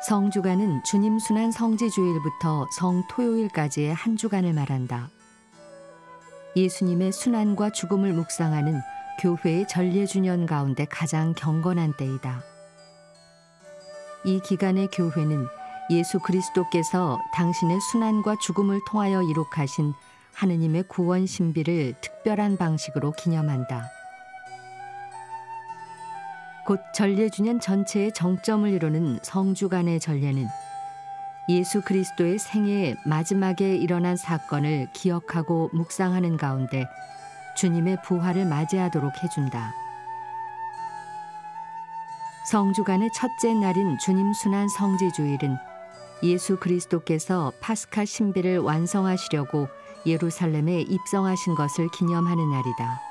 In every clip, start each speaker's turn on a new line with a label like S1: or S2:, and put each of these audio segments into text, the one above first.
S1: 성주간은 주님 순환 성지주일부터 성토요일까지의 한 주간을 말한다. 예수님의 순환과 죽음을 묵상하는 교회의 전례주년 가운데 가장 경건한 때이다. 이 기간의 교회는 예수 그리스도께서 당신의 순환과 죽음을 통하여 이룩하신 하느님의 구원 신비를 특별한 방식으로 기념한다. 곧 전례주년 전체의 정점을 이루는 성주간의 전례는 예수 그리스도의 생애의 마지막에 일어난 사건을 기억하고 묵상하는 가운데 주님의 부활을 맞이하도록 해준다. 성주간의 첫째 날인 주님 순환 성지주일은 예수 그리스도께서 파스카 신비를 완성하시려고 예루살렘에 입성하신 것을 기념하는 날이다.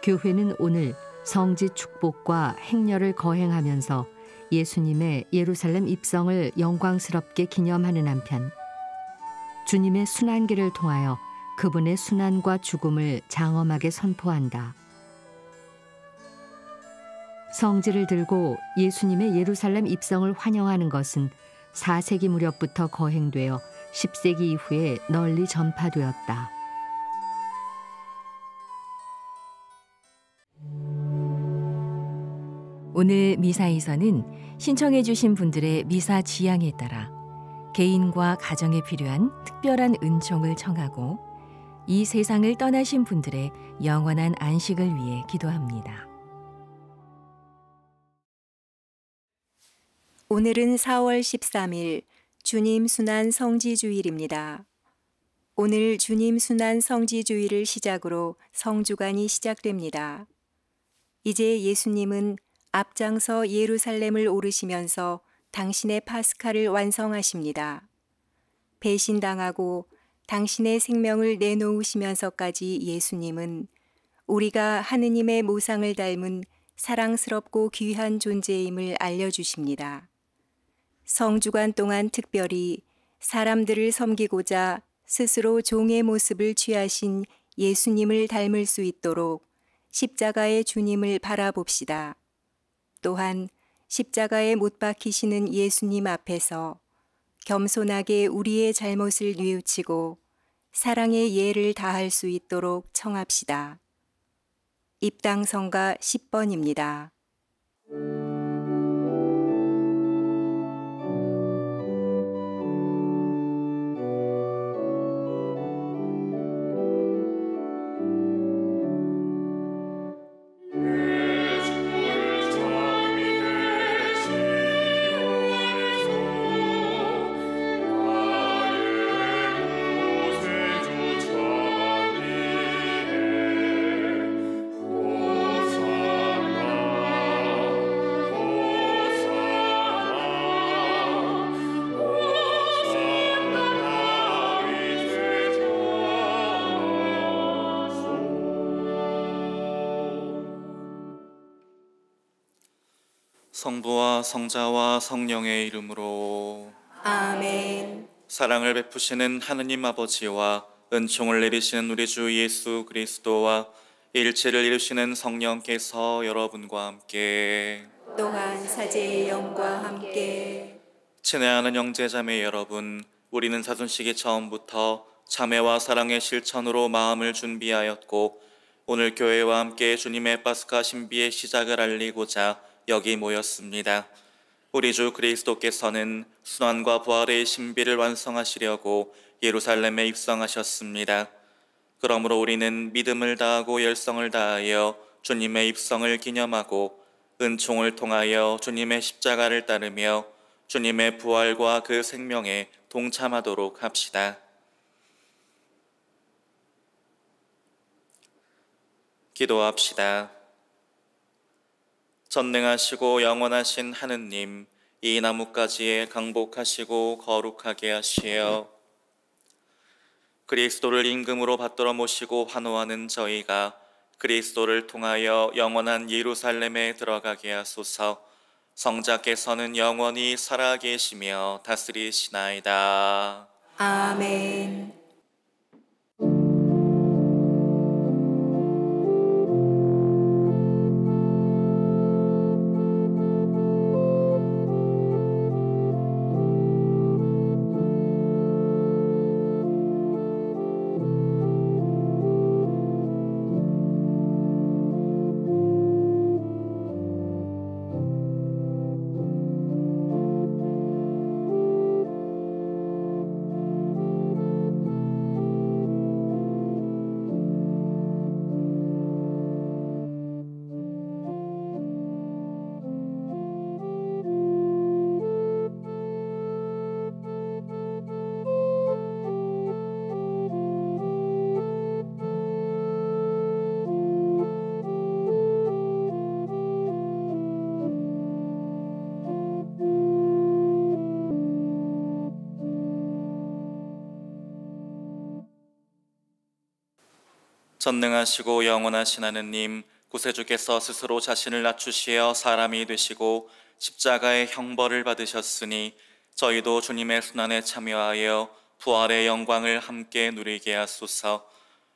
S1: 교회는 오늘 성지 축복과 행렬을 거행하면서 예수님의 예루살렘 입성을 영광스럽게 기념하는 한편 주님의 순환기를 통하여 그분의 순환과 죽음을 장엄하게 선포한다. 성지를 들고 예수님의 예루살렘 입성을 환영하는 것은 4세기 무렵부터 거행되어 10세기 이후에 널리 전파되었다.
S2: 오늘 미사에서는 신청해 주신 분들의 미사 지향에 따라 개인과 가정에 필요한 특별한 은총을 청하고 이 세상을 떠나신 분들의 영원한 안식을 위해 기도합니다.
S3: 오늘은 4월 13일 주님 순환 성지주일입니다. 오늘 주님 순환 성지주일을 시작으로 성주간이 시작됩니다. 이제 예수님은 앞장서 예루살렘을 오르시면서 당신의 파스카를 완성하십니다. 배신당하고 당신의 생명을 내놓으시면서까지 예수님은 우리가 하느님의 모상을 닮은 사랑스럽고 귀한 존재임을 알려주십니다. 성주간 동안 특별히 사람들을 섬기고자 스스로 종의 모습을 취하신 예수님을 닮을 수 있도록 십자가의 주님을 바라봅시다. 또한 십자가에 못 박히시는 예수님 앞에서 겸손하게 우리의 잘못을 뉘우치고 사랑의 예를 다할 수 있도록 청합시다. 입당성가 10번입니다.
S4: 성부와 성자와 성령의 이름으로
S3: 아멘.
S4: 사랑을 베푸시는 하느님 아버지와 은총을 내리시는 우리 주 예수 그리스도와 일체를 이루시는 성령께서 여러분과 함께
S3: 또한 사제의 영과 함께
S4: 친애하는 형제자매 여러분, 우리는 사순식이 처음부터 참회와 사랑의 실천으로 마음을 준비하였고 오늘 교회와 함께 주님의 파스카 신비의 시작을 알리고자 여기 모였습니다. 우리 주 그리스도께서는 순환과 부활의 신비를 완성하시려고 예루살렘에 입성하셨습니다. 그러므로 우리는 믿음을 다하고 열성을 다하여 주님의 입성을 기념하고 은총을 통하여 주님의 십자가를 따르며 주님의 부활과 그 생명에 동참하도록 합시다. 기도합시다. 전능하시고 영원하신 하느님, 이 나뭇가지에 강복하시고 거룩하게 하시어 그리스도를 임금으로 받들어 모시고 환호하는 저희가 그리스도를 통하여 영원한 예루살렘에 들어가게 하소서. 성자께서는 영원히 살아계시며 다스리시나이다.
S3: 아멘.
S4: 전능하시고 영원하신 하느님, 구세주께서 스스로 자신을 낮추시어 사람이 되시고 십자가의 형벌을 받으셨으니 저희도 주님의 순환에 참여하여 부활의 영광을 함께 누리게 하소서.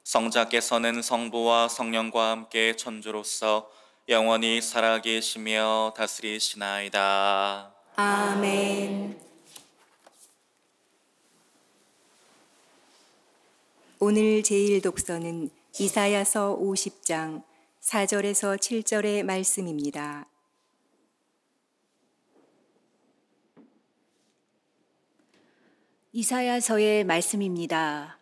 S4: 성자께서는 성부와 성령과 함께 천주로서 영원히 살아계시며 다스리시나이다.
S3: 아멘. 오늘 제일 독서는 이사야서 50장 4절에서 7절의 말씀입니다.
S5: 이사야서의 말씀입니다.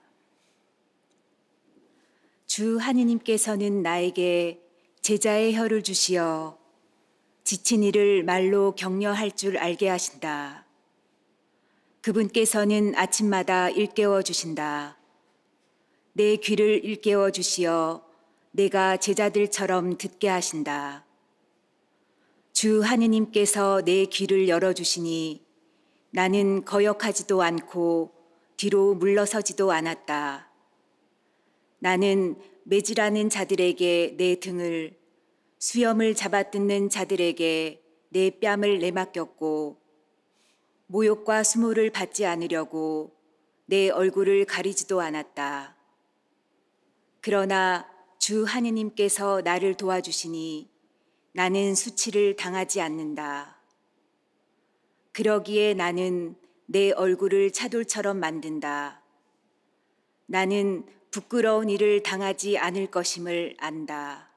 S5: 주 하느님께서는 나에게 제자의 혀를 주시어 지친 이를 말로 격려할 줄 알게 하신다. 그분께서는 아침마다 일깨워 주신다. 내 귀를 일깨워 주시어 내가 제자들처럼 듣게 하신다. 주 하느님께서 내 귀를 열어 주시니 나는 거역하지도 않고 뒤로 물러서지도 않았다. 나는 매질하는 자들에게 내 등을, 수염을 잡아뜯는 자들에게 내 뺨을 내맡겼고, 모욕과 수모를 받지 않으려고 내 얼굴을 가리지도 않았다. 그러나 주 하느님께서 나를 도와주시니 나는 수치를 당하지 않는다. 그러기에 나는 내 얼굴을 차돌처럼 만든다. 나는 부끄러운 일을 당하지 않을 것임을 안다.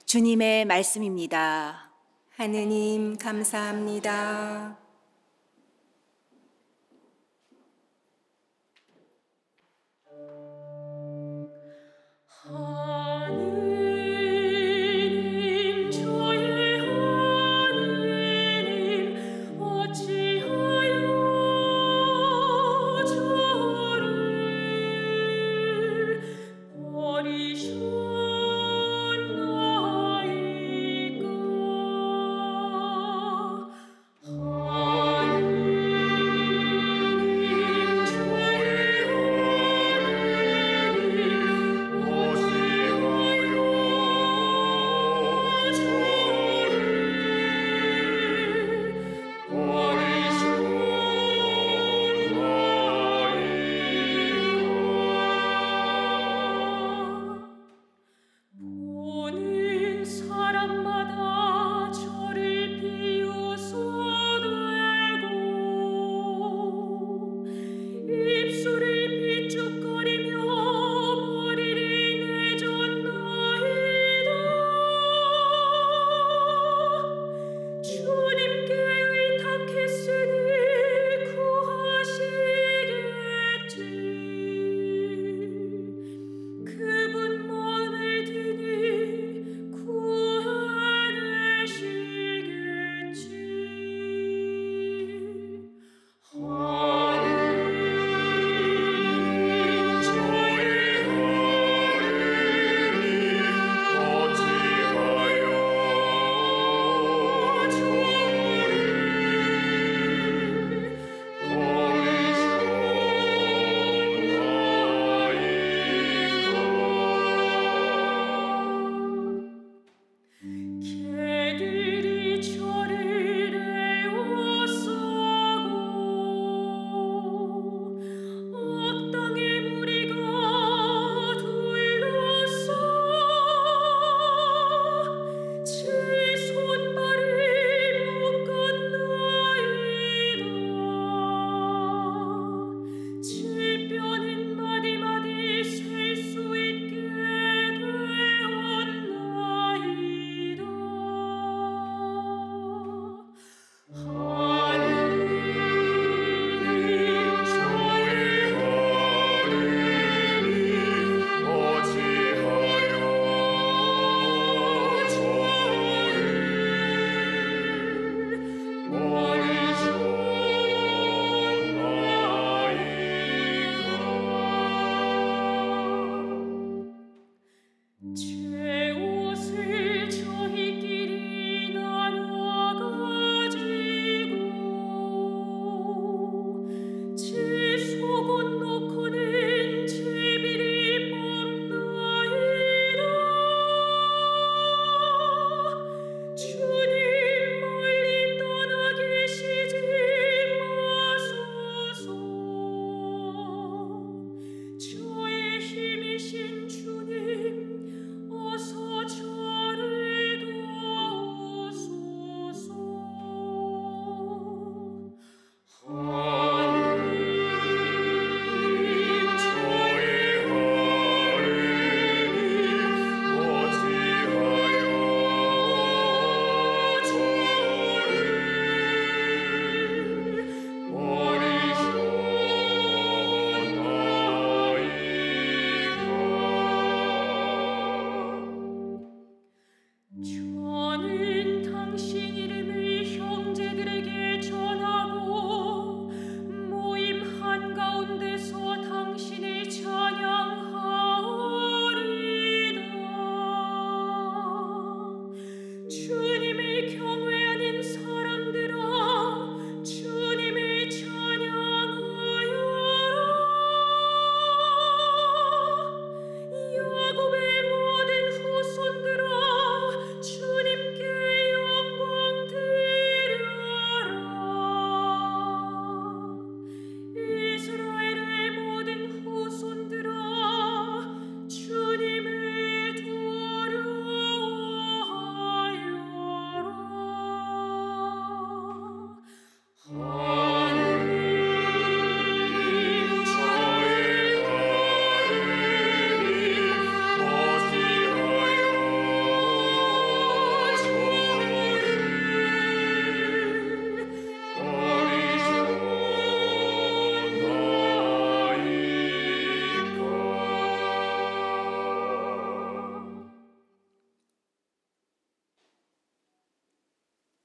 S5: 주님의 말씀입니다.
S3: 하느님 감사합니다.
S6: 하느님 저의 하느님 어찌하여 저를 버리셨나이까.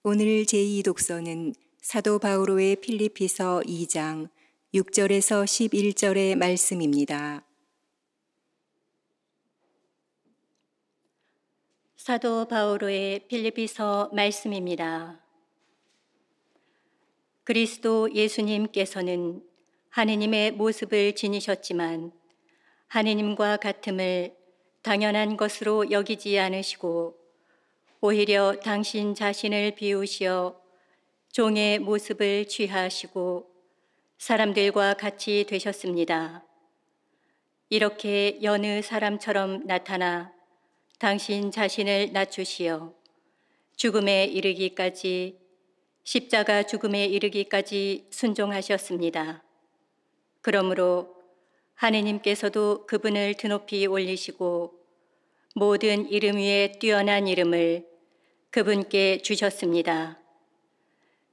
S3: 오늘 제2 독서는 사도 바오로의 필리피서 2장 6절에서 11절의 말씀입니다.
S7: 사도 바오로의 필리피서 말씀입니다. 그리스도 예수님께서는 하느님의 모습을 지니셨지만 하느님과 같음을 당연한 것으로 여기지 않으시고 오히려 당신 자신을 비우시어 종의 모습을 취하시고 사람들과 같이 되셨습니다. 이렇게 여느 사람처럼 나타나 당신 자신을 낮추시어 죽음에 이르기까지 십자가 죽음에 이르기까지 순종하셨습니다. 그러므로 하느님께서도 그분을 드높이 올리시고 모든 이름 위에 뛰어난 이름을 그분께 주셨습니다.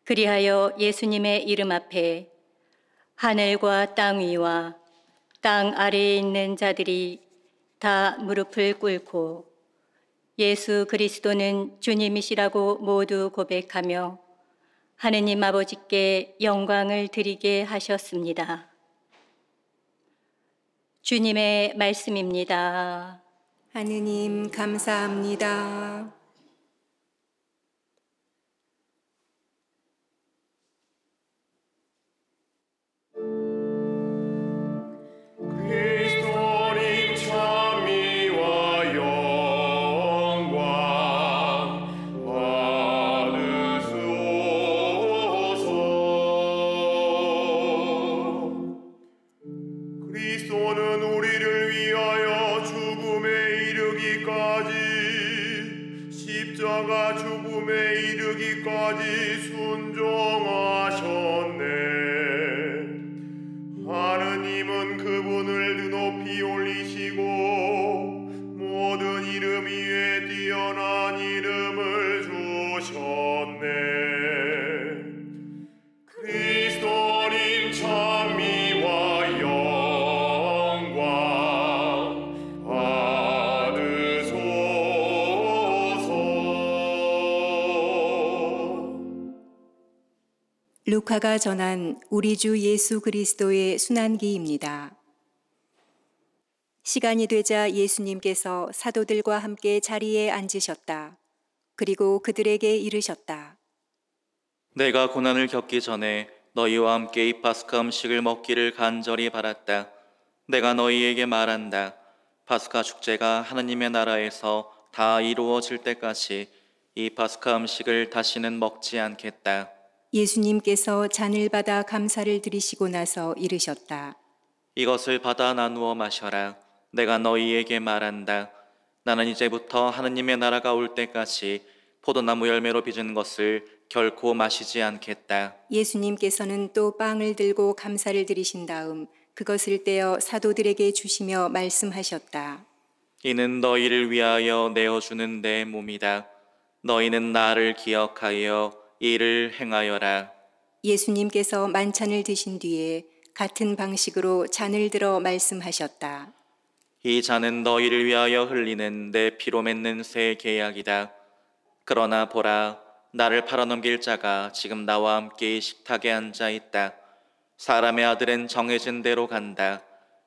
S7: 그리하여 예수님의 이름 앞에 하늘과 땅 위와 땅 아래에 있는 자들이 다 무릎을 꿇고 예수 그리스도는 주님이시라고 모두 고백하며 하느님 아버지께 영광을 드리게 하셨습니다. 주님의 말씀입니다.
S3: 하느님 감사합니다.
S8: 그리스도님 찬미와 영광 받으소서. 그리스도는 우리를 위하여 죽음에 이르기까지 십자가 죽음에 이르기까지 순종하셨네. 하느님은 그분을 높이 올리시고 모든 이름 위에 뛰어난 이름을 주셨네. 그리스도님 찬미와 영광 받으소서.
S3: 루카가 전한 우리 주 예수 그리스도의 순환기입니다. 시간이 되자 예수님께서 사도들과 함께 자리에 앉으셨다. 그리고 그들에게 이르셨다.
S4: 내가 고난을 겪기 전에 너희와 함께 이 파스카 음식을 먹기를 간절히 바랐다. 내가 너희에게 말한다. 파스카 축제가 하느님의 나라에서 다 이루어질 때까지 이 파스카 음식을 다시는 먹지 않겠다.
S3: 예수님께서 잔을 받아 감사를 드리시고 나서 이르셨다.
S4: 이것을 받아 나누어 마셔라. 내가 너희에게 말한다. 나는 이제부터 하느님의 나라가 올 때까지 포도나무 열매로 빚은 것을 결코 마시지 않겠다.
S3: 예수님께서는 또 빵을 들고 감사를 드리신 다음 그것을 떼어 사도들에게 주시며 말씀하셨다.
S4: 이는 너희를 위하여 내어주는 내 몸이다. 너희는 나를 기억하여 이를 행하여라.
S3: 예수님께서 만찬을 드신 뒤에 같은 방식으로 잔을 들어 말씀하셨다.
S4: 이 잔은 너희를 위하여 흘리는 내 피로 맺는 새 계약이다. 그러나 보라, 나를 팔아넘길 자가 지금 나와 함께 이 식탁에 앉아 있다. 사람의 아들은 정해진 대로 간다.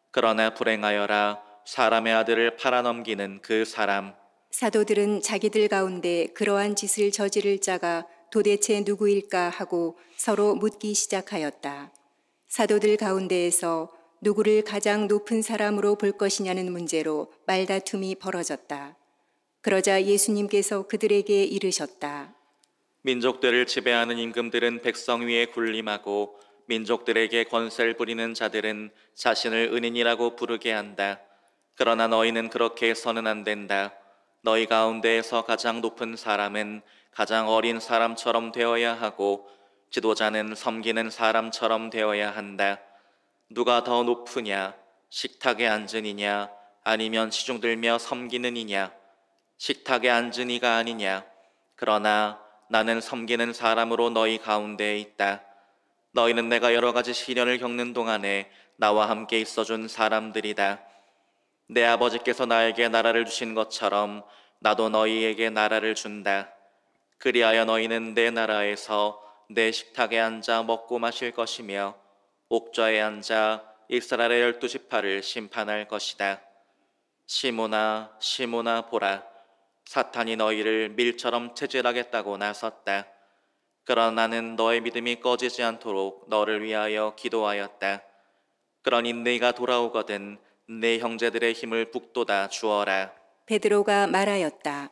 S4: 그러나 불행하여라, 사람의 아들을 팔아넘기는 그 사람.
S3: 사도들은 자기들 가운데 그러한 짓을 저지를 자가 도대체 누구일까 하고 서로 묻기 시작하였다. 사도들 가운데에서 누구를 가장 높은 사람으로 볼 것이냐는 문제로 말다툼이 벌어졌다. 그러자 예수님께서 그들에게 이르셨다.
S4: 민족들을 지배하는 임금들은 백성 위에 군림하고 민족들에게 권세를 부리는 자들은 자신을 은인이라고 부르게 한다. 그러나 너희는 그렇게 해서는 안 된다. 너희 가운데에서 가장 높은 사람은 가장 어린 사람처럼 되어야 하고 지도자는 섬기는 사람처럼 되어야 한다. 누가 더 높으냐? 식탁에 앉은 이냐? 아니면 시중 들며 섬기는 이냐? 식탁에 앉은 이가 아니냐? 그러나 나는 섬기는 사람으로 너희 가운데에 있다. 너희는 내가 여러 가지 시련을 겪는 동안에 나와 함께 있어준 사람들이다. 내 아버지께서 나에게 나라를 주신 것처럼 나도 너희에게 나라를 준다. 그리하여 너희는 내 나라에서 내 식탁에 앉아 먹고 마실 것이며 옥좌에 앉아 이스라엘의 12지파를 심판할 것이다. 시몬아, 시몬아 보라, 사탄이 너희를 밀처럼 체질하겠다고 나섰다. 그러나 나는 너의 믿음이 꺼지지 않도록 너를 위하여 기도하였다. 그러니 네가 돌아오거든 네 형제들의 힘을 북돋아 주어라.
S3: 베드로가 말하였다.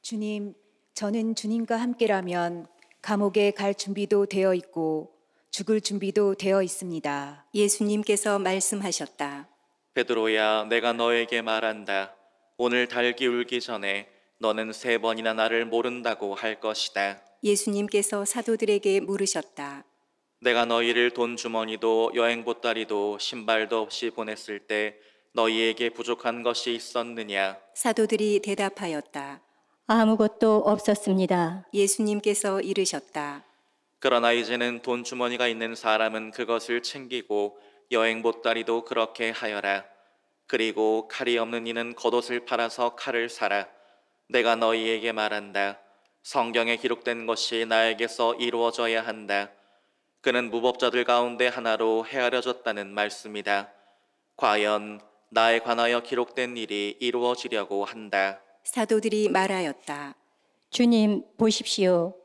S5: 주님, 저는 주님과 함께라면 감옥에 갈 준비도 되어 있고 죽을 준비도 되어 있습니다.
S3: 예수님께서 말씀하셨다.
S4: 베드로야, 내가 너에게 말한다. 오늘 달기 울기 전에 너는 3번이나 나를 모른다고 할 것이다.
S3: 예수님께서 사도들에게 물으셨다.
S4: 내가 너희를 돈 주머니도 여행 보따리도 신발도 없이 보냈을 때 너희에게 부족한 것이 있었느냐?
S3: 사도들이 대답하였다.
S7: 아무것도 없었습니다.
S3: 예수님께서 이르셨다.
S4: 그러나 이제는 돈 주머니가 있는 사람은 그것을 챙기고 여행 보따리도 그렇게 하여라. 그리고 칼이 없는 이는 겉옷을 팔아서 칼을 사라. 내가 너희에게 말한다. 성경에 기록된 것이 나에게서 이루어져야 한다. 그는 무법자들 가운데 하나로 헤아려졌다는 말씀이다. 과연 나에 관하여 기록된 일이 이루어지려고 한다.
S3: 사도들이 말하였다.
S7: 주님, 보십시오.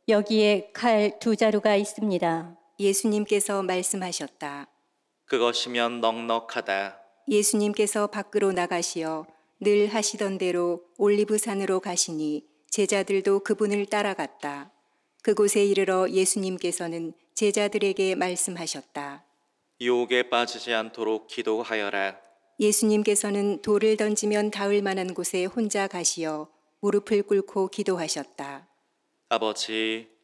S7: 여기에 칼 2자루가 있습니다.
S3: 예수님께서 말씀하셨다.
S4: 그것이면 넉넉하다.
S3: 예수님께서 밖으로 나가시어 늘 하시던 대로 올리브산으로 가시니 제자들도 그분을 따라갔다. 그곳에 이르러 예수님께서는 제자들에게 말씀하셨다.
S4: 유혹에 빠지지 않도록 기도하여라.
S3: 예수님께서는 돌을 던지면 닿을 만한 곳에 혼자 가시어 무릎을 꿇고 기도하셨다.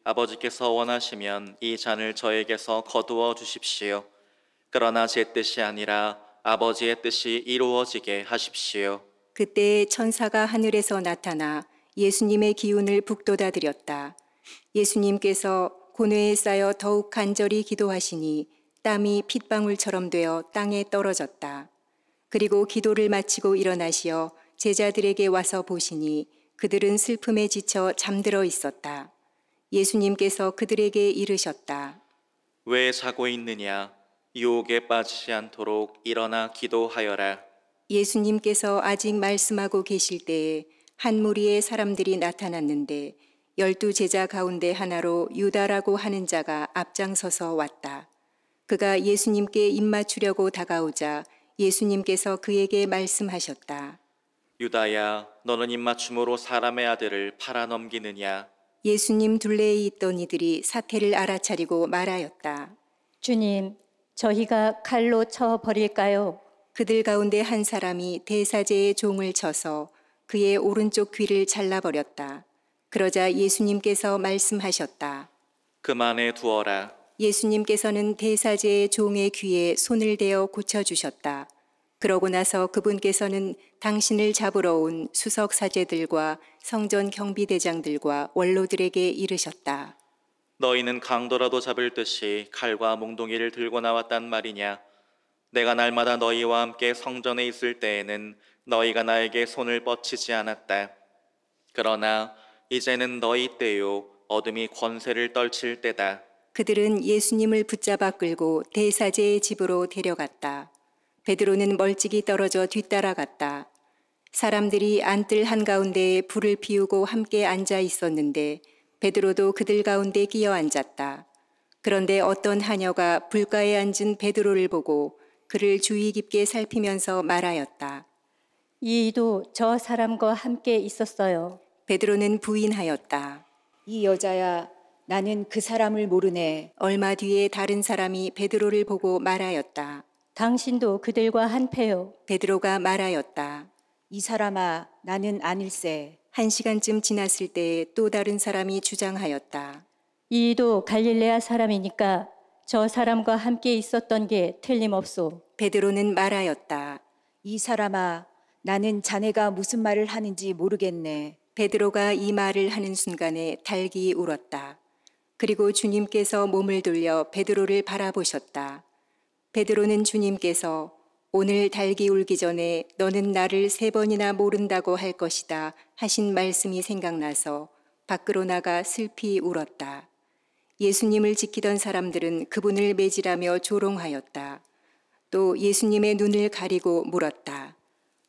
S4: 아버지께서 원하시면 이 잔을 저에게서 거두어 주십시오. 그러나 제 뜻이 아니라 아버지의 뜻이 이루어지게 하십시오.
S3: 그때 천사가 하늘에서 나타나 예수님의 기운을 북돋아드렸다. 예수님께서 고뇌에 쌓여 더욱 간절히 기도하시니 땀이 핏방울처럼 되어 땅에 떨어졌다. 그리고 기도를 마치고 일어나시어 제자들에게 와서 보시니 그들은 슬픔에 지쳐 잠들어 있었다. 예수님께서 그들에게 이르셨다.
S4: 왜 자고 있느냐? 유혹에 빠지지 않도록 일어나 기도하여라.
S3: 예수님께서 아직 말씀하고 계실 때에 한 무리의 사람들이 나타났는데 12 제자 가운데 하나로 유다라고 하는 자가 앞장서서 왔다. 그가 예수님께 입맞추려고 다가오자 예수님께서 그에게 말씀하셨다.
S4: 유다야, 너는 입맞춤으로 사람의 아들을 팔아넘기느냐?
S3: 예수님 둘레에 있던 이들이 사태를 알아차리고 말하였다.
S7: 주님, 저희가 칼로 쳐 버릴까요?
S3: 그들 가운데 한 사람이 대사제의 종을 쳐서 그의 오른쪽 귀를 잘라버렸다. 그러자 예수님께서 말씀하셨다.
S4: 그만해 두어라.
S3: 예수님께서는 대사제의 종의 귀에 손을 대어 고쳐주셨다. 그러고 나서 그분께서는 당신을 잡으러 온 수석 사제들과 성전 경비대장들과 원로들에게 이르셨다.
S4: 너희는 강도라도 잡을 듯이 칼과 몽둥이를 들고 나왔단 말이냐? 내가 날마다 너희와 함께 성전에 있을 때에는 너희가 나에게 손을 뻗치지 않았다. 그러나 이제는 너희 때요 어둠이 권세를 떨칠 때다.
S3: 그들은 예수님을 붙잡아 끌고 대사제의 집으로 데려갔다. 베드로는 멀찍이 떨어져 뒤따라갔다. 사람들이 안뜰 한가운데에 불을 피우고 함께 앉아 있었는데 베드로도 그들 가운데 끼어 앉았다. 그런데 어떤 하녀가 불가에 앉은 베드로를 보고 그를 주의 깊게 살피면서 말하였다.
S7: 이도 저 사람과 함께 있었어요.
S3: 베드로는 부인하였다.
S5: 이 여자야, 나는 그 사람을 모르네.
S3: 얼마 뒤에 다른 사람이 베드로를 보고 말하였다.
S7: 당신도 그들과 한패요.
S3: 베드로가 말하였다.
S5: 이 사람아, 나는 아닐세.
S3: 1시간쯤 지났을 때 또 다른 사람이 주장하였다.
S7: 이도 갈릴레아 사람이니까 저 사람과 함께 있었던 게 틀림없소.
S3: 베드로는 말하였다.
S5: 이 사람아, 나는 자네가 무슨 말을 하는지 모르겠네.
S3: 베드로가 이 말을 하는 순간에 닭이 울었다. 그리고 주님께서 몸을 돌려 베드로를 바라보셨다. 베드로는 주님께서 오늘 닭이 울기 전에 너는 나를 3번이나 모른다고 할 것이다 하신 말씀이 생각나서 밖으로 나가 슬피 울었다. 예수님을 지키던 사람들은 그분을 매질하며 조롱하였다. 또 예수님의 눈을 가리고 물었다.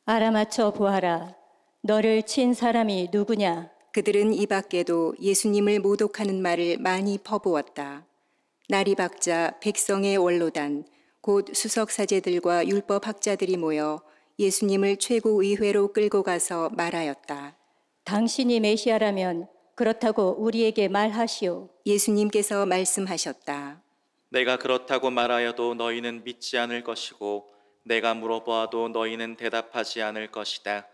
S7: 알아맞혀 보아라. 너를 친 사람이 누구냐?
S3: 그들은 이 밖에도 예수님을 모독하는 말을 많이 퍼부었다. 날이 밝자 백성의 원로단, 곧 수석사제들과 율법학자들이 모여 예수님을 최고의회로 끌고 가서 말하였다.
S7: 당신이 메시아라면 그렇다고 우리에게 말하시오.
S3: 예수님께서 말씀하셨다.
S4: 내가 그렇다고 말하여도 너희는 믿지 않을 것이고 내가 물어보아도 너희는 대답하지 않을 것이다.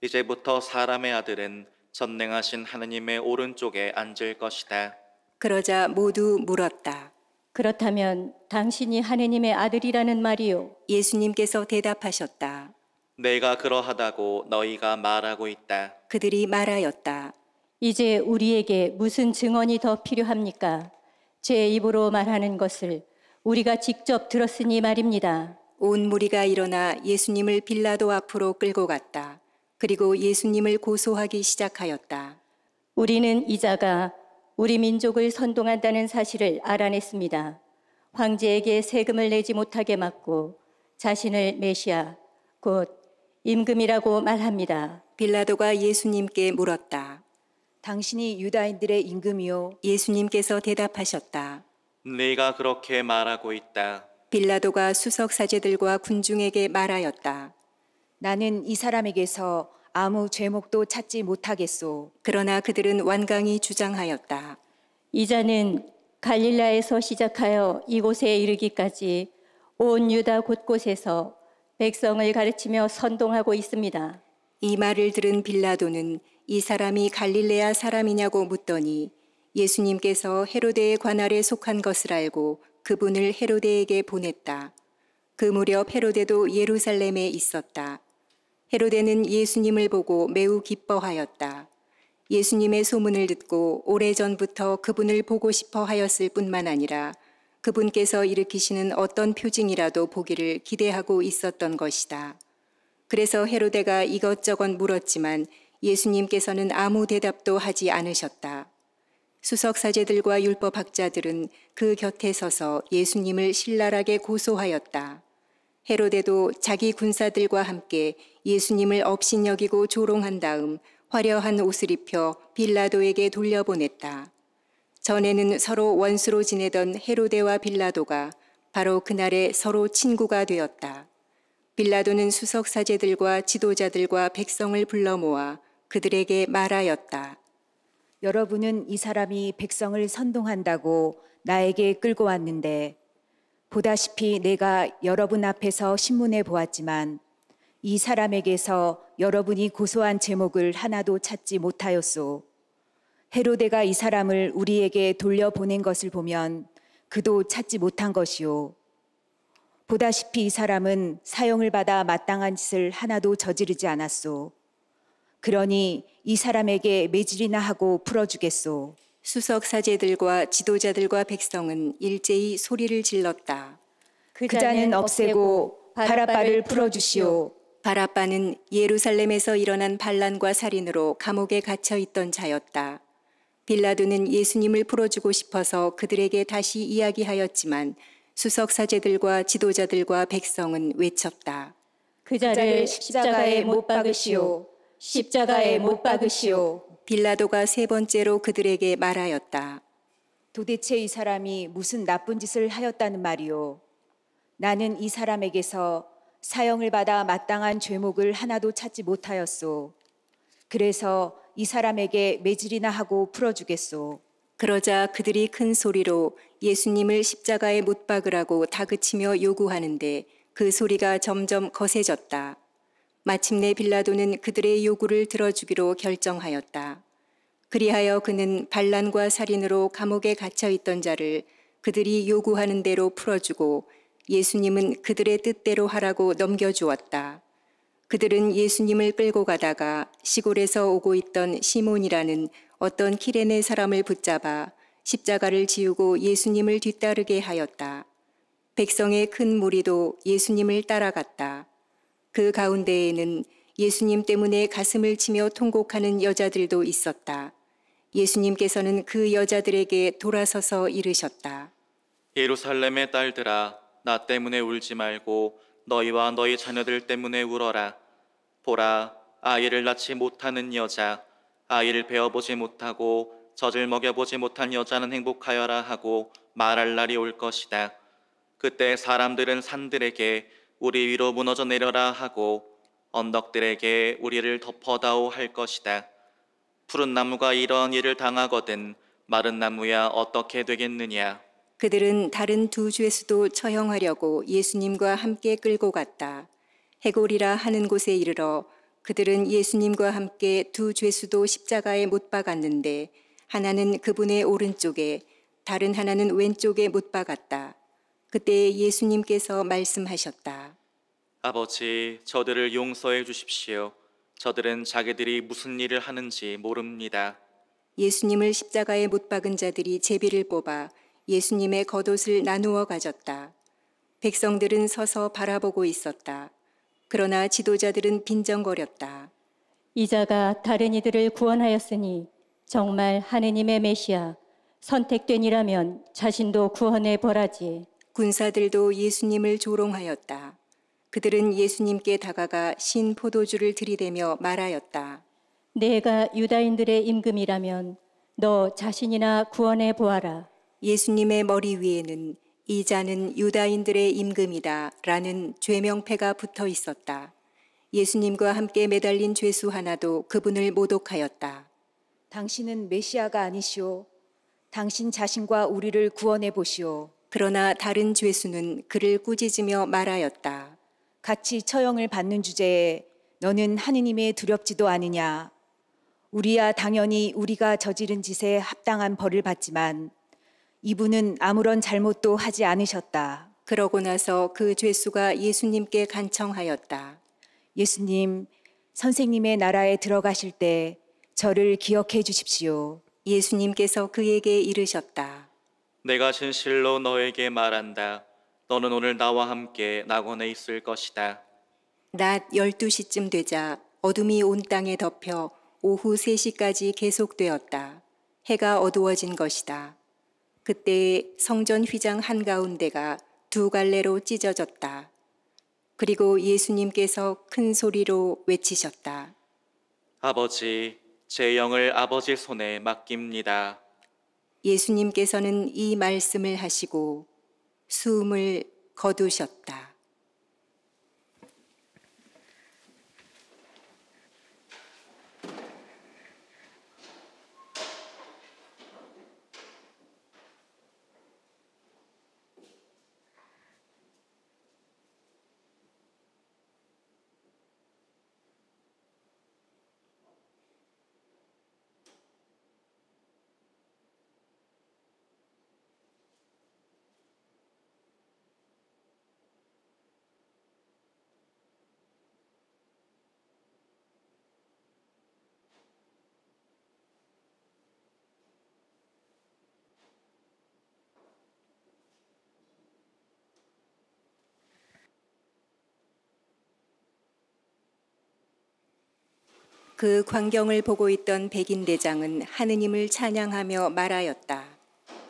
S4: 이제부터 사람의 아들은 전능하신 하느님의 오른쪽에 앉을 것이다.
S3: 그러자 모두 물었다.
S7: 그렇다면 당신이 하느님의 아들이라는 말이오.
S3: 예수님께서 대답하셨다.
S4: 내가 그러하다고 너희가 말하고 있다.
S3: 그들이 말하였다.
S7: 이제 우리에게 무슨 증언이 더 필요합니까? 제 입으로 말하는 것을 우리가 직접 들었으니 말입니다.
S3: 온 무리가 일어나 예수님을 빌라도 앞으로 끌고 갔다. 그리고 예수님을 고소하기 시작하였다.
S7: 우리는 이자가 우리 민족을 선동한다는 사실을 알아냈습니다. 황제에게 세금을 내지 못하게 막고 자신을 메시아, 곧 임금이라고 말합니다.
S3: 빌라도가 예수님께 물었다.
S5: 당신이 유다인들의 임금이요.
S3: 예수님께서 대답하셨다.
S4: 네가 그렇게 말하고 있다.
S3: 빌라도가 수석사제들과 군중에게 말하였다.
S5: 나는 이 사람에게서 아무 죄목도 찾지 못하겠소.
S3: 그러나 그들은 완강히 주장하였다.
S7: 이 자는 갈릴라에서 시작하여 이곳에 이르기까지 온 유다 곳곳에서 백성을 가르치며 선동하고 있습니다.
S3: 이 말을 들은 빌라도는 이 사람이 갈릴레아 사람이냐고 묻더니 예수님께서 헤로데의 관할에 속한 것을 알고 그분을 헤로데에게 보냈다. 그 무렵 헤로데도 예루살렘에 있었다. 헤로데는 예수님을 보고 매우 기뻐하였다. 예수님의 소문을 듣고 오래전부터 그분을 보고 싶어 하였을 뿐만 아니라 그분께서 일으키시는 어떤 표징이라도 보기를 기대하고 있었던 것이다. 그래서 헤로데가 이것저것 물었지만 예수님께서는 아무 대답도 하지 않으셨다. 수석사제들과 율법학자들은 그 곁에 서서 예수님을 신랄하게 고소하였다. 헤로데도 자기 군사들과 함께 예수님을 업신여기고 조롱한 다음 화려한 옷을 입혀 빌라도에게 돌려보냈다. 전에는 서로 원수로 지내던 헤로데와 빌라도가 바로 그날에 서로 친구가 되었다. 빌라도는 수석사제들과 지도자들과 백성을 불러 모아 그들에게 말하였다.
S5: 여러분은 이 사람이 백성을 선동한다고 나에게 끌고 왔는데 보다시피 내가 여러분 앞에서 신문해 보았지만 이 사람에게서 여러분이 고소한 제목을 하나도 찾지 못하였소. 헤로데가 이 사람을 우리에게 돌려보낸 것을 보면 그도 찾지 못한 것이요. 보다시피 이 사람은 사형을 받아 마땅한 짓을 하나도 저지르지 않았소. 그러니 이 사람에게 매질이나 하고 풀어주겠소.
S3: 수석사제들과 지도자들과 백성은 일제히 소리를 질렀다.
S5: 그 자는 없애고 바라바를 풀어주시오.
S3: 바라바는 예루살렘에서 일어난 반란과 살인으로 감옥에 갇혀 있던 자였다. 빌라도는 예수님을 풀어주고 싶어서 그들에게 다시 이야기하였지만 수석사제들과 지도자들과 백성은 외쳤다.
S7: 그 자를 십자가에 못 박으시오. 십자가에 못 박으시오.
S3: 빌라도가 세 번째로 그들에게 말하였다.
S5: 도대체 이 사람이 무슨 나쁜 짓을 하였다는 말이오. 나는 이 사람에게서 사형을 받아 마땅한 죄목을 하나도 찾지 못하였소. 그래서 이 사람에게 매질이나 하고 풀어주겠소.
S3: 그러자 그들이 큰 소리로 예수님을 십자가에 못 박으라고 다그치며 요구하는데 그 소리가 점점 거세졌다. 마침내 빌라도는 그들의 요구를 들어주기로 결정하였다. 그리하여 그는 반란과 살인으로 감옥에 갇혀 있던 자를 그들이 요구하는 대로 풀어주고 예수님은 그들의 뜻대로 하라고 넘겨주었다. 그들은 예수님을 끌고 가다가 시골에서 오고 있던 시몬이라는 어떤 키레네 사람을 붙잡아 십자가를 지우고 예수님을 뒤따르게 하였다. 백성의 큰 무리도 예수님을 따라갔다. 그 가운데에는 예수님 때문에 가슴을 치며 통곡하는 여자들도 있었다. 예수님께서는 그 여자들에게 돌아서서 이르셨다.
S4: 예루살렘의 딸들아, 나 때문에 울지 말고 너희와 너희 자녀들 때문에 울어라. 보라, 아이를 낳지 못하는 여자, 아이를 베어보지 못하고 젖을 먹여보지 못한 여자는 행복하여라 하고 말할 날이 올 것이다. 그때 사람들은 산들에게 우리 위로 무너져 내려라 하고 언덕들에게 우리를 덮어다오 할 것이다. 푸른 나무가 이런 일을 당하거든 마른 나무야 어떻게 되겠느냐.
S3: 그들은 다른 두 죄수도 처형하려고 예수님과 함께 끌고 갔다. 해골이라 하는 곳에 이르러 그들은 예수님과 함께 두 죄수도 십자가에 못 박았는데 하나는 그분의 오른쪽에 다른 하나는 왼쪽에 못 박았다. 그때 예수님께서 말씀하셨다.
S4: 아버지, 저들을 용서해 주십시오. 저들은 자기들이 무슨 일을 하는지 모릅니다.
S3: 예수님을 십자가에 못 박은 자들이 제비를 뽑아 예수님의 겉옷을 나누어 가졌다. 백성들은 서서 바라보고 있었다. 그러나 지도자들은 빈정거렸다.
S7: 이 자가 다른 이들을 구원하였으니 정말 하느님의 메시아 선택된이라면 자신도 구원해 보라지.
S3: 군사들도 예수님을 조롱하였다. 그들은 예수님께 다가가 신 포도주를 들이대며 말하였다.
S7: 내가 유다인들의 임금이라면 너 자신이나 구원해 보아라.
S3: 예수님의 머리 위에는 이 자는 유다인들의 임금이다 라는 죄명패가 붙어 있었다. 예수님과 함께 매달린 죄수 하나도 그분을 모독하였다.
S5: 당신은 메시아가 아니시오. 당신 자신과 우리를 구원해 보시오.
S3: 그러나 다른 죄수는 그를 꾸짖으며 말하였다.
S5: 같이 처형을 받는 주제에 너는 하느님의 두렵지도 않으냐. 우리야 당연히 우리가 저지른 짓에 합당한 벌을 받지만 이분은 아무런 잘못도 하지 않으셨다.
S3: 그러고 나서 그 죄수가 예수님께 간청하였다.
S5: 예수님, 선생님의 나라에 들어가실 때 저를 기억해 주십시오.
S3: 예수님께서 그에게 이르셨다.
S4: 내가 진실로 너에게 말한다. 너는 오늘 나와 함께 낙원에 있을 것이다.
S3: 낮 12시쯤 되자 어둠이 온 땅에 덮여 오후 3시까지 계속되었다. 해가 어두워진 것이다. 그때 성전 휘장 한가운데가 두 갈래로 찢어졌다. 그리고 예수님께서 큰 소리로 외치셨다.
S4: 아버지, 제 영을 아버지 손에 맡깁니다.
S3: 예수님께서는 이 말씀을 하시고 숨을 거두셨다. 그 광경을 보고 있던 백인 대장은 하느님을 찬양하며 말하였다.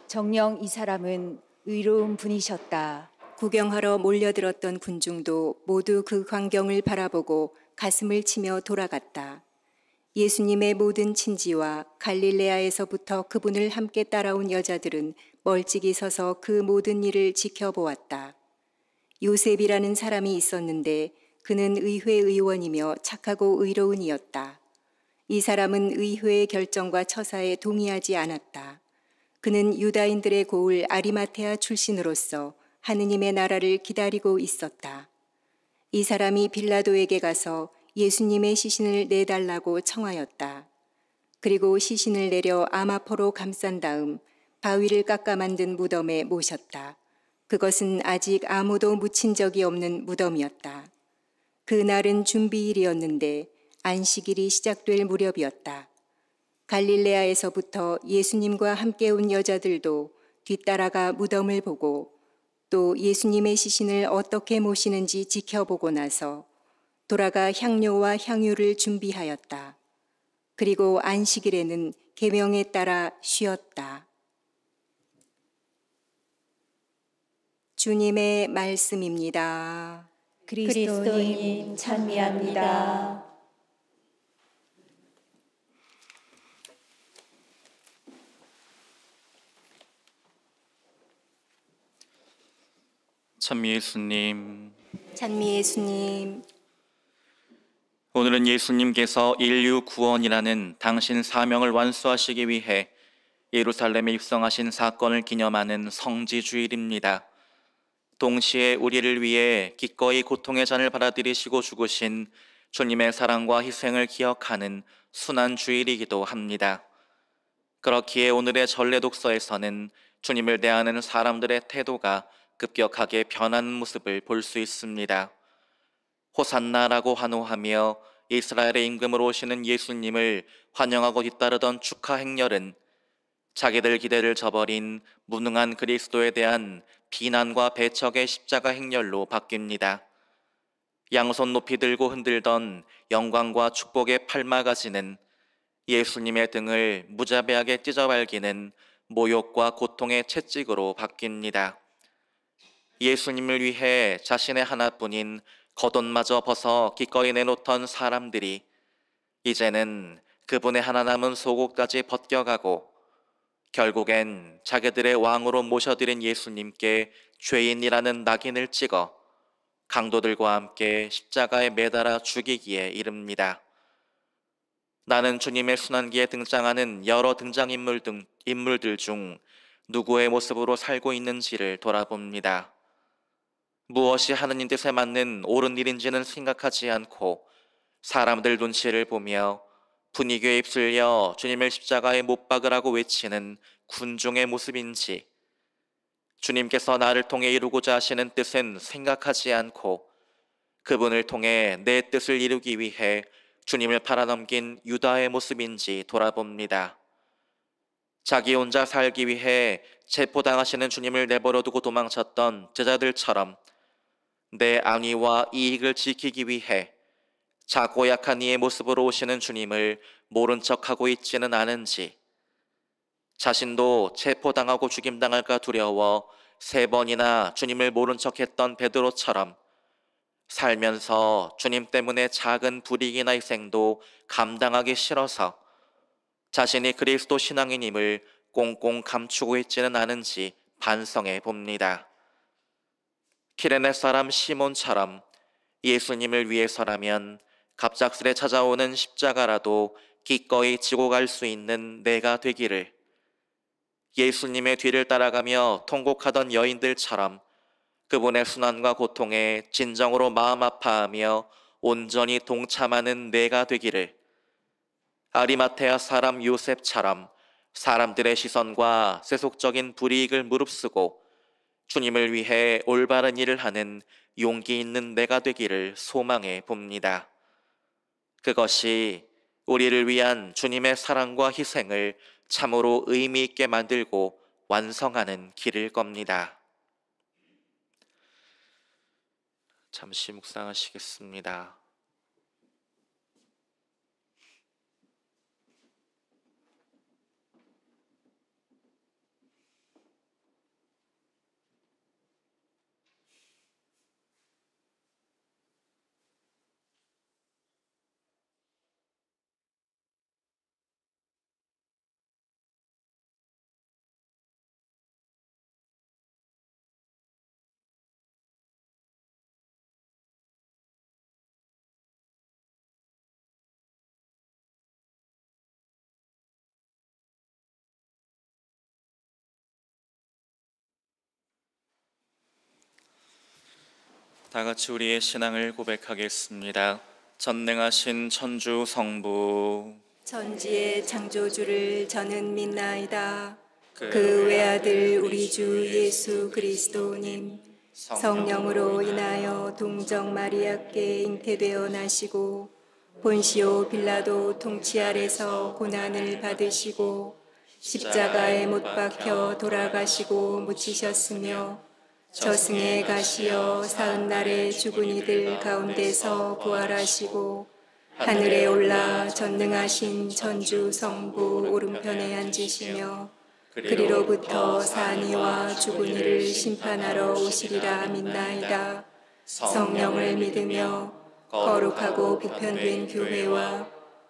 S5: 정녕 이 사람은 의로운 분이셨다.
S3: 구경하러 몰려들었던 군중도 모두 그 광경을 바라보고 가슴을 치며 돌아갔다. 예수님의 모든 친지와 갈릴레아에서부터 그분을 함께 따라온 여자들은 멀찍이 서서 그 모든 일을 지켜보았다. 요셉이라는 사람이 있었는데 그는 의회 의원이며 착하고 의로운 이였다. 이 사람은 의회의 결정과 처사에 동의하지 않았다. 그는 유다인들의 고을 아리마테아 출신으로서 하느님의 나라를 기다리고 있었다. 이 사람이 빌라도에게 가서 예수님의 시신을 내달라고 청하였다. 그리고 시신을 내려 아마포로 감싼 다음 바위를 깎아 만든 무덤에 모셨다. 그것은 아직 아무도 묻힌 적이 없는 무덤이었다. 그날은 준비일이었는데 안식일이 시작될 무렵이었다. 갈릴레아에서부터 예수님과 함께 온 여자들도 뒤따라가 무덤을 보고 또 예수님의 시신을 어떻게 모시는지 지켜보고 나서 돌아가 향료와 향유를 준비하였다. 그리고 안식일에는 계명에 따라 쉬었다. 주님의 말씀입니다.
S5: 그리스도님 찬미합니다.
S4: 찬미 예수님,
S3: 찬미 예수님,
S4: 오늘은 예수님께서 인류 구원이라는 당신 사명을 완수하시기 위해 예루살렘에 입성하신 사건을 기념하는 성지주일입니다. 동시에 우리를 위해 기꺼이 고통의 잔을 받아들이시고 죽으신 주님의 사랑과 희생을 기억하는 순환주일이기도 합니다. 그렇기에 오늘의 전례독서에서는 주님을 대하는 사람들의 태도가 급격하게 변하는 모습을 볼 수 있습니다. 호산나라고 환호하며 이스라엘의 임금으로 오시는 예수님을 환영하고 뒤따르던 축하 행렬은 자기들 기대를 저버린 무능한 그리스도에 대한 비난과 배척의 십자가 행렬로 바뀝니다. 양손 높이 들고 흔들던 영광과 축복의 팔마가지는 예수님의 등을 무자비하게 찢어발기는 모욕과 고통의 채찍으로 바뀝니다. 예수님을 위해 자신의 하나뿐인 겉옷마저 벗어 기꺼이 내놓던 사람들이 이제는 그분의 하나 남은 속옷까지 벗겨가고 결국엔 자기들의 왕으로 모셔드린 예수님께 죄인이라는 낙인을 찍어 강도들과 함께 십자가에 매달아 죽이기에 이릅니다. 나는 주님의 순환기에 등장하는 여러 등장인물들 중 누구의 모습으로 살고 있는지를 돌아봅니다. 무엇이 하느님 뜻에 맞는 옳은 일인지는 생각하지 않고 사람들 눈치를 보며 분위기에 휩쓸려 주님을 십자가에 못 박으라고 외치는 군중의 모습인지, 주님께서 나를 통해 이루고자 하시는 뜻은 생각하지 않고 그분을 통해 내 뜻을 이루기 위해 주님을 팔아넘긴 유다의 모습인지 돌아봅니다. 자기 혼자 살기 위해 체포당하시는 주님을 내버려두고 도망쳤던 제자들처럼 내 안위와 이익을 지키기 위해 작고 약한 이의 모습으로 오시는 주님을 모른 척하고 있지는 않은지, 자신도 체포당하고 죽임당할까 두려워 3번이나 주님을 모른 척했던 베드로처럼 살면서 주님 때문에 작은 불이익이나 희생도 감당하기 싫어서 자신이 그리스도 신앙인임을 꽁꽁 감추고 있지는 않은지 반성해 봅니다. 키레네 사람 시몬처럼 예수님을 위해서라면 갑작스레 찾아오는 십자가라도 기꺼이 지고 갈 수 있는 내가 되기를, 예수님의 뒤를 따라가며 통곡하던 여인들처럼 그분의 순환과 고통에 진정으로 마음 아파하며 온전히 동참하는 내가 되기를, 아리마테아 사람 요셉처럼 사람들의 시선과 세속적인 불이익을 무릅쓰고 주님을 위해 올바른 일을 하는 용기 있는 내가 되기를 소망해 봅니다. 그것이 우리를 위한 주님의 사랑과 희생을 참으로 의미 있게 만들고 완성하는 길일 겁니다. 잠시 묵상하시겠습니다. 다 같이 우리의 신앙을 고백하겠습니다. 전능하신 천주 성부,
S3: 천지의 창조주를 저는 믿나이다. 그 외아들 우리 주 예수 그리스도님, 성령으로 인하여 동정 마리아께 잉태되어 나시고 본시오 빌라도 통치 아래서 고난을 받으시고 십자가에 못 박혀 돌아가시고 묻히셨으며 저승에 가시어 사흘날에 죽은 이들 가운데서 부활하시고 하늘에 올라 전능하신 천주 성부 오른편에 앉으시며 그리로부터 산이와 죽은 이를 심판하러 오시리라 믿나이다. 성령을 믿으며 거룩하고 보편된 교회와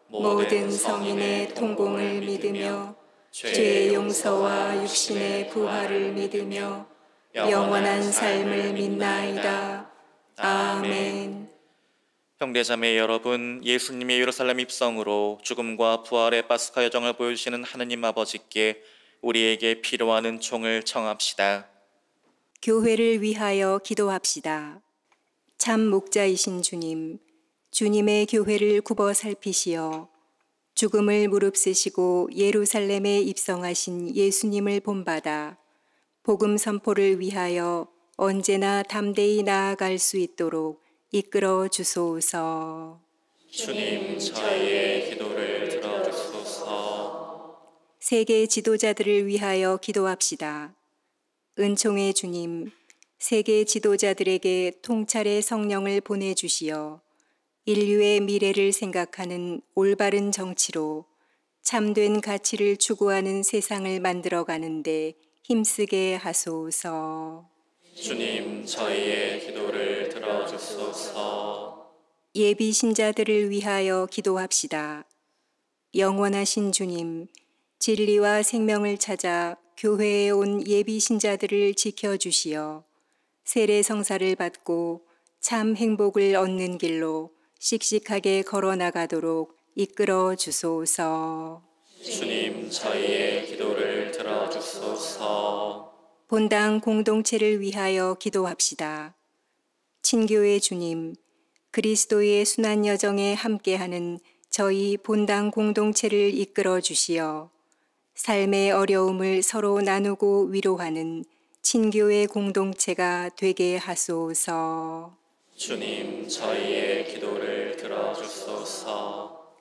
S3: 모든 성인의 통공을 믿으며 죄의 용서와 육신의 부활을 믿으며 영원한 삶을 믿나이다. 아멘.
S4: 형제자매 여러분, 예수님의 예루살렘 입성으로 죽음과 부활의 파스카 여정을 보여주시는 하느님 아버지께 우리에게 필요한 은총을 청합시다.
S3: 교회를 위하여 기도합시다. 참 목자이신 주님, 주님의 교회를 굽어 살피시어 죽음을 무릅쓰시고 예루살렘에 입성하신 예수님을 본받아 복음 선포를 위하여 언제나 담대히 나아갈 수 있도록 이끌어 주소서.
S4: 주님, 저희의 기도를 들어주소서.
S3: 세계 지도자들을 위하여 기도합시다. 은총의 주님, 세계 지도자들에게 통찰의 성령을 보내주시어 인류의 미래를 생각하는 올바른 정치로 참된 가치를 추구하는 세상을 만들어가는데 힘쓰게 하소서.
S4: 주님, 저희의 기도를 들어주소서.
S3: 예비 신자들을 위하여 기도합시다. 영원하신 주님, 진리와 생명을 찾아 교회에 온 예비 신자들을 지켜주시어 세례 성사를 받고 참 행복을 얻는 길로 씩씩하게 걸어나가도록 이끌어 주소서.
S4: 주님, 저희의 기도를 들어주소서.
S3: 본당 공동체를 위하여 기도합시다. 친교의 주님, 그리스도의 순환 여정에 함께하는 저희 본당 공동체를 이끌어 주시어 삶의 어려움을 서로 나누고 위로하는 친교의 공동체가 되게 하소서.
S4: 주님, 저희의 기도를 들어주소서.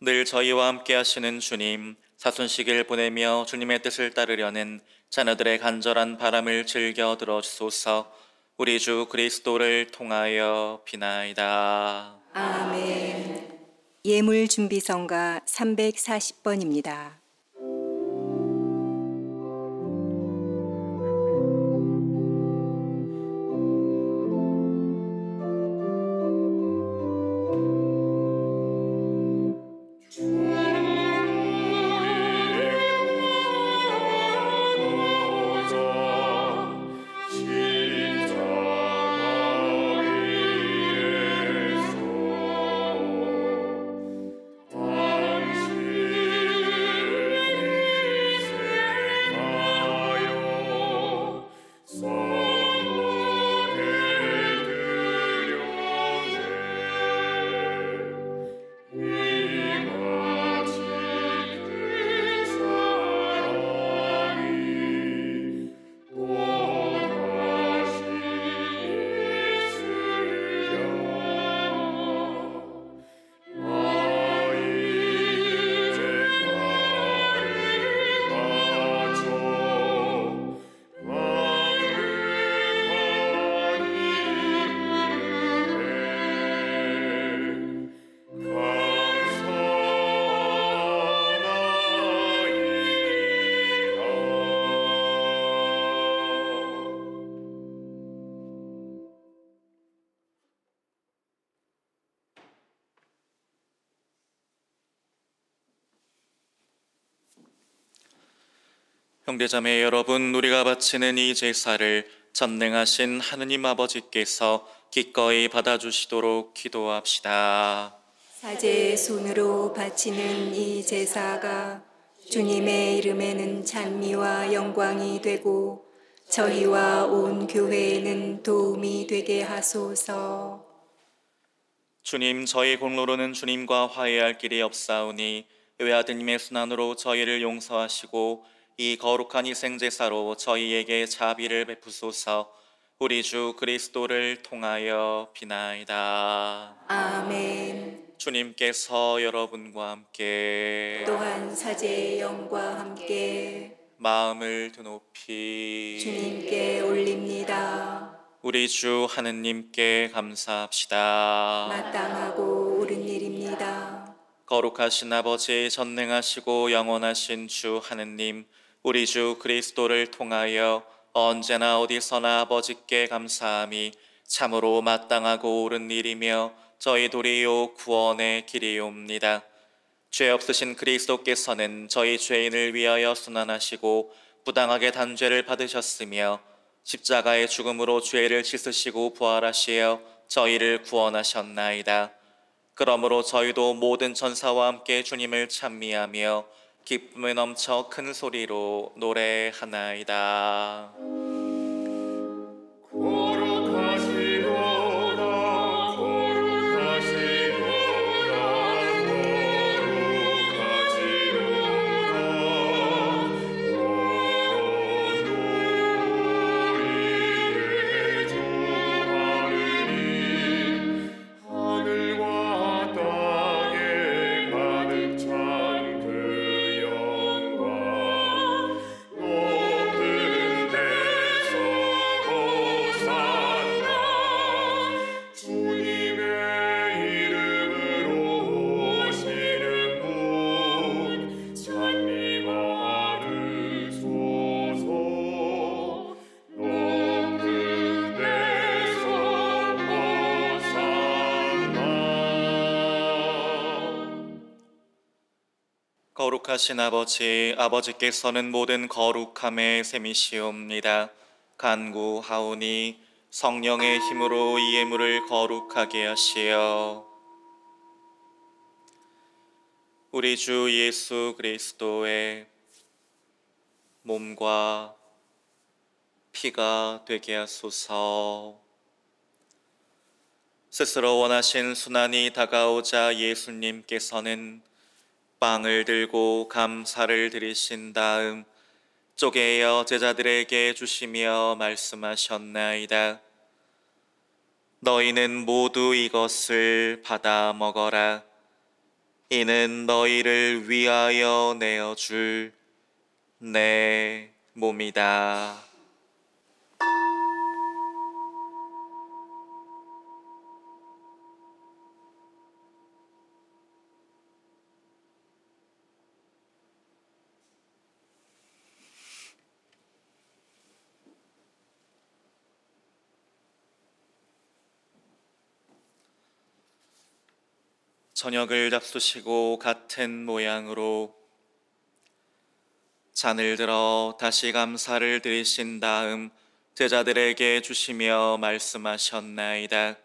S4: 늘 저희와 함께 하시는 주님, 사순식을 보내며 주님의 뜻을 따르려는 자녀들의 간절한 바람을 즐겨 들어주소서. 우리 주 그리스도를 통하여 비나이다.
S3: 아멘. 예물 준비성가 340번입니다.
S4: 형제자매 여러분, 우리가 바치는 이 제사를 전능하신 하느님 아버지께서 기꺼이 받아주시도록 기도합시다.
S3: 사제의 손으로 바치는 이 제사가 주님의 이름에는 찬미와 영광이 되고 저희와 온 교회에는 도움이 되게 하소서.
S4: 주님, 저희 공로로는 주님과 화해할 길이 없사오니 외아드님의 순환으로 저희를 용서하시고 이 거룩한 희생제사로 저희에게 자비를 베푸소서. 우리 주 그리스도를 통하여 비나이다.
S3: 아멘.
S4: 주님께서 여러분과 함께
S3: 또한 사제의 영과 함께
S4: 마음을 드높이
S3: 주님께 올립니다.
S4: 우리 주 하느님께 감사합시다.
S3: 마땅하고 옳은 일입니다.
S4: 거룩하신 아버지, 전능하시고 영원하신 주 하느님, 우리 주 그리스도를 통하여 언제나 어디서나 아버지께 감사함이 참으로 마땅하고 옳은 일이며 저희 도리요 구원의 길이옵니다. 죄 없으신 그리스도께서는 저희 죄인을 위하여 순환하시고 부당하게 단죄를 받으셨으며 십자가의 죽음으로 죄를 씻으시고 부활하시어 저희를 구원하셨나이다. 그러므로 저희도 모든 천사와 함께 주님을 찬미하며 기쁨에 넘쳐 큰 소리로 노래하나이다.
S8: 거룩하시도다 거룩하시도다 우리의 주 하느님, 하늘과 땅에 가득 찬 그 영광, 높은 데서 호산나. 주님의 이름으로 오시는 분 찬미 받으소서. 높은 데서 호산나.
S4: 거룩하신 아버지, 아버지께서는 모든 거룩함의 셈이시옵니다. 간구하오니 성령의 힘으로 이 예물을 거룩하게 하시어 우리 주 예수 그리스도의 몸과 피가 되게 하소서. 스스로 원하신 순환이 다가오자 예수님께서는 빵을 들고 감사를 드리신 다음 쪼개어 제자들에게 주시며 말씀하셨나이다. 너희는 모두 이것을 받아 먹어라. 이는 너희를 위하여 내어줄 내 몸이다. 저녁을 잡수시고 같은 모양으로 잔을 들어 다시 감사를 드리신 다음 제자들에게 주시며 말씀하셨나이다.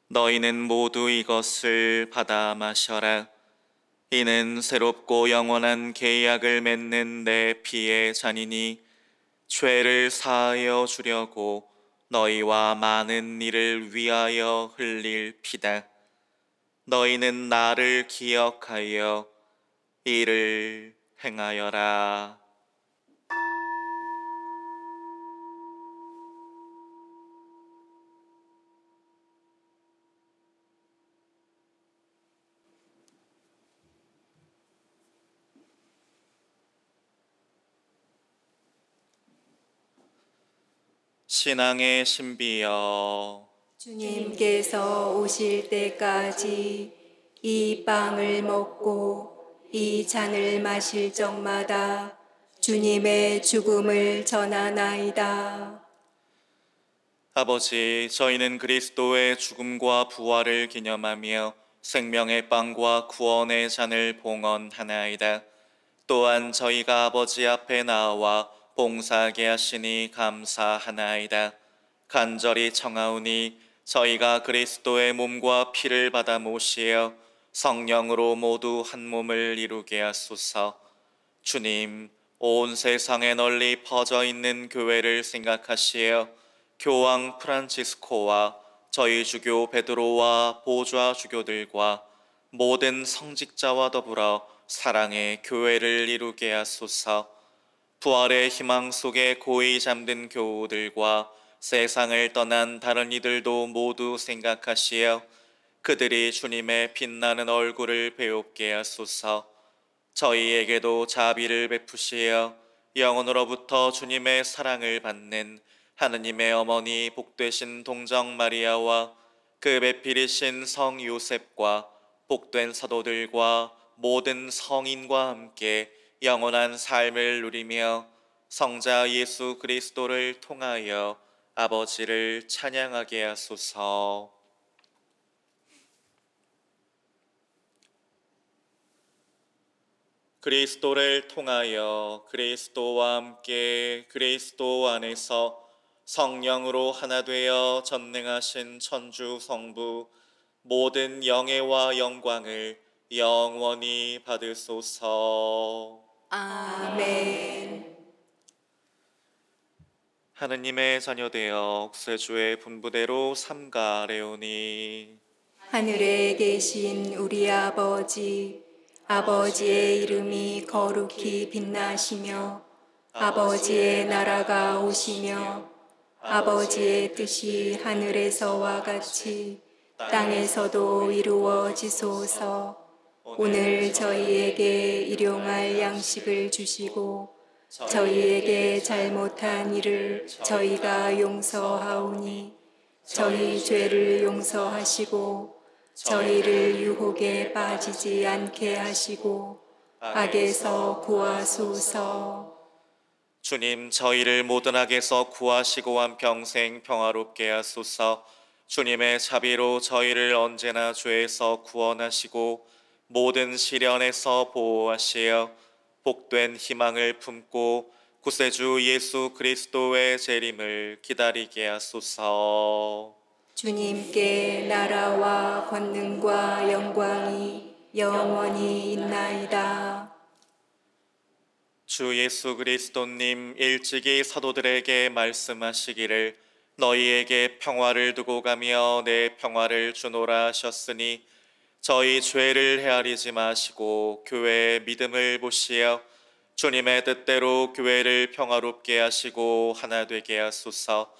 S4: 너희는 모두 이것을 받아 마셔라. 이는 새롭고 영원한 계약을 맺는 내 피의 잔이니 죄를 사하여 주려고 너희와 많은 이를 위하여 흘릴 피다. 너희는 나를 기억하여 이를 행하여라. 신앙의 신비여,
S3: 주님께서 오실 때까지 이 빵을 먹고 이 잔을 마실 적마다 주님의 죽음을 전하나이다.
S4: 아버지, 저희는 그리스도의 죽음과 부활을 기념하며 생명의 빵과 구원의 잔을 봉헌하나이다. 또한 저희가 아버지 앞에 나와 봉사하게 하시니 감사하나이다. 간절히 청하오니 저희가 그리스도의 몸과 피를 받아 모시어 성령으로 모두 한 몸을 이루게 하소서. 주님, 온 세상에 널리 퍼져 있는 교회를 생각하시어 교황 프란치스코와 저희 주교 베드로와 보좌 주교들과 모든 성직자와 더불어 사랑의 교회를 이루게 하소서. 부활의 희망 속에 고이 잠든 교우들과 세상을 떠난 다른 이들도 모두 생각하시어 그들이 주님의 빛나는 얼굴을 배웁게 하소서. 저희에게도 자비를 베푸시어 영원으로부터 주님의 사랑을 받는 하느님의 어머니 복되신 동정 마리아와 그 배필이신 성 요셉과 복된 사도들과 모든 성인과 함께 영원한 삶을 누리며 성자 예수 그리스도를 통하여 아버지를 찬양하게 하소서. 그리스도를 통하여 그리스도와 함께 그리스도 안에서 성령으로 하나 되어 전능하신 천주 성부 모든 영예와 영광을 영원히 받으소서.
S3: 아멘.
S4: 하느님의 자녀되어 옥세주의 분부대로 삼가래오니
S3: 하늘에 계신 우리 아버지, 아버지의 이름이 거룩히 빛나시며 아버지의 나라가 오시며 아버지의 뜻이 하늘에서와 같이 땅에서도 이루어지소서. 오늘 저희에게 일용할 양식을 주시고 저희에게 잘못한 일을 저희가 용서하오니 저희 죄를 용서하시고 저희를 유혹에 빠지지 않게 하시고 악에서 구하소서.
S4: 주님, 저희를 모든 악에서 구하시고 한평생 평화롭게 하소서. 주님의 자비로 저희를 언제나 죄에서 구원하시고 모든 시련에서 보호하시어 복된 희망을 품고 구세주 예수 그리스도의 재림을 기다리게 하소서.
S3: 주님께 나라와 권능과 영광이 영원히 있나이다.
S4: 주 예수 그리스도님 일찍이 사도들에게 말씀하시기를 너희에게 평화를 두고 가며 내 평화를 주노라 하셨으니 저희 죄를 헤아리지 마시고 교회의 믿음을 보시어 주님의 뜻대로 교회를 평화롭게 하시고 하나 되게 하소서.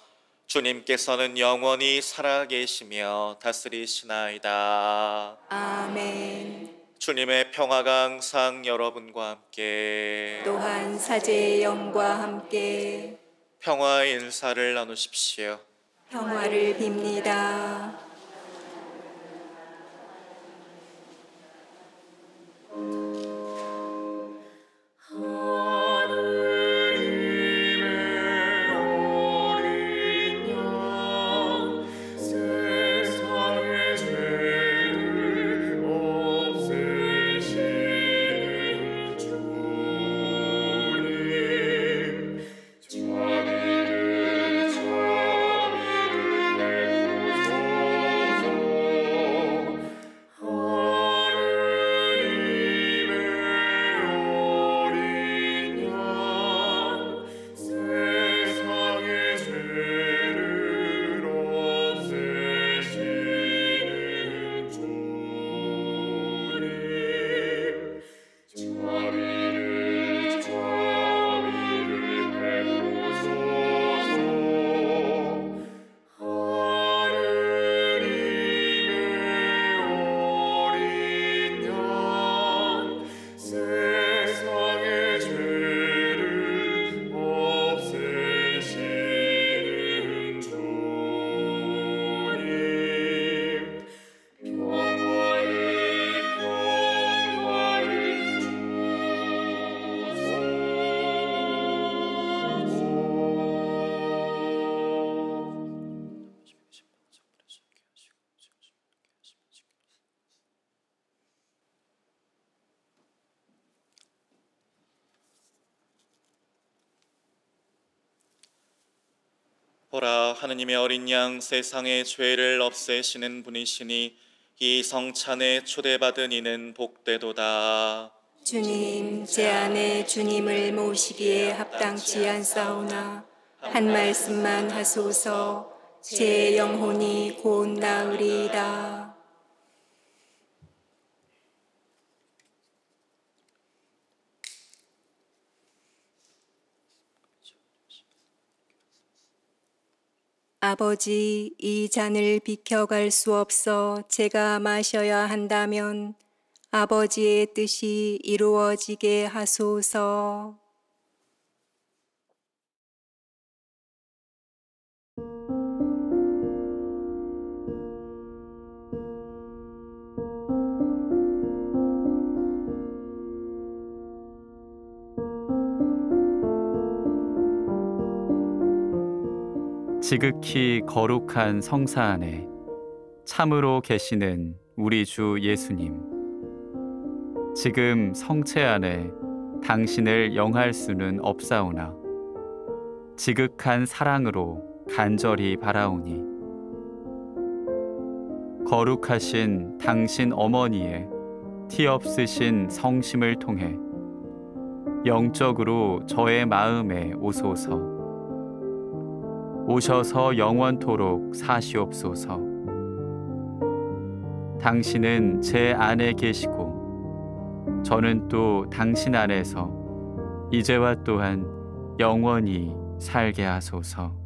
S4: 주님께서는 영원히 살아계시며 다스리시나이다.
S3: 아멘.
S4: 주님의 평화가 항상 여러분과 함께
S3: 또한 사제의 영과 함께
S4: 평화의 인사를 나누십시오.
S3: 평화를 빕니다.
S4: 보라, 하느님의 어린 양 세상의 죄를 없애시는 분이시니 이 성찬에 초대받은 이는 복되도다.
S3: 주님, 제 안에 주님을 모시기에 합당치 않사오나 한 말씀만 하소서. 제 영혼이 곧 나으리이다. 아버지, 이 잔을 비켜갈 수 없어 제가 마셔야 한다면 아버지의 뜻이 이루어지게 하소서.
S9: 지극히 거룩한 성사 안에 참으로 계시는 우리 주 예수님, 지금 성체 안에 당신을 영할 수는 없사오나 지극한 사랑으로 간절히 바라오니 거룩하신 당신 어머니의 티없으신 성심을 통해 영적으로 저의 마음에 오소서. 오셔서 영원토록 사시옵소서. 당신은 제 안에 계시고 저는 또 당신 안에서 이제와 또한 영원히 살게 하소서.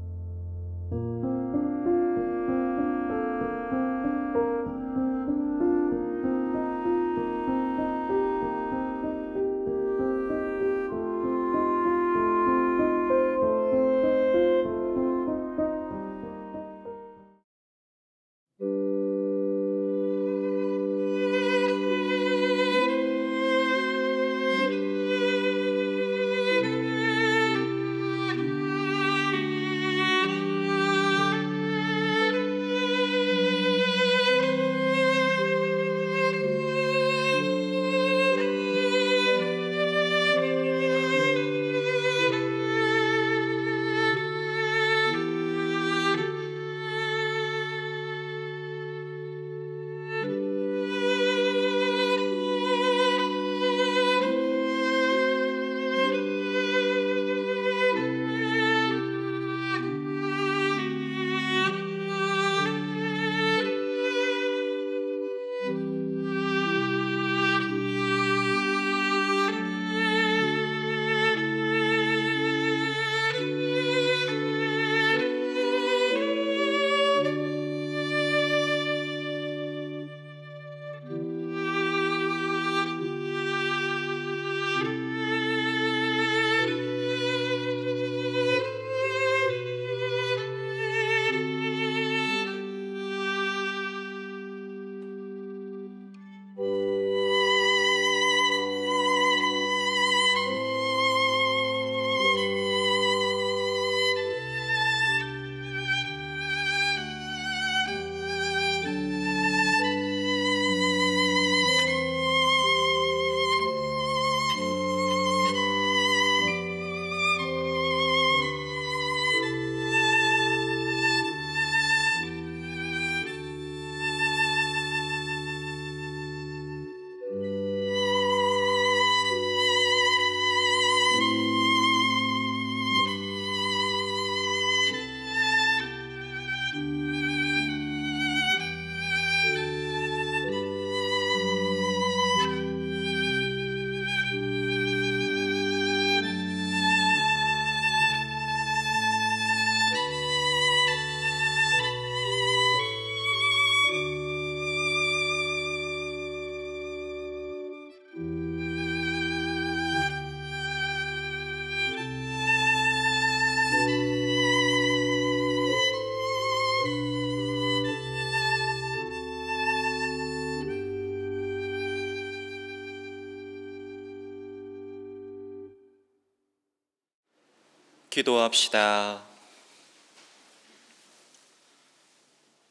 S4: 기도합시다.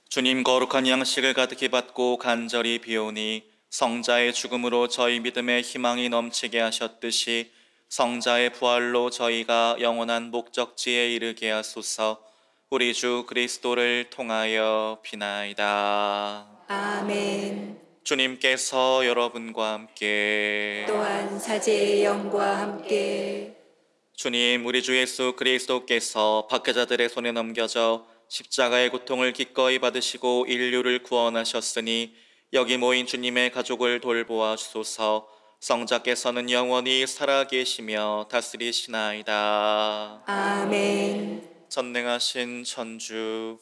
S4: 주님, 거룩한 양식을 가득히 받고 간절히 비오니 성자의 죽음으로 저희 믿음의 희망이 넘치게 하셨듯이 성자의 부활로 저희가 영원한 목적지에 이르게 하소서. 우리 주 그리스도를 통하여 비나이다.
S3: 아멘.
S4: 주님께서 여러분과 함께
S3: 또한 사제의 영과 함께
S4: 주님, 우리 주 예수 그리스도께서 박해자들의 손에 넘겨져 십자가의 고통을 기꺼이 받으시고 인류를 구원하셨으니 여기 모인 주님의 가족을 돌보아 주소서. 성자께서는 영원히 살아계시며 다스리시나이다.
S3: 아멘.
S4: 전능하신 천주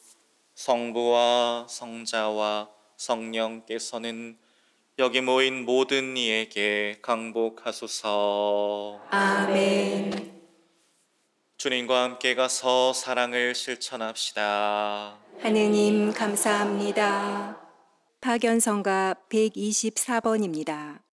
S4: 성부와 성자와 성령께서는 여기 모인 모든 이에게 강복하소서.
S3: 아멘.
S4: 주님과 함께 가서 사랑을 실천합시다.
S3: 하느님 감사합니다. 파견성가 124번입니다.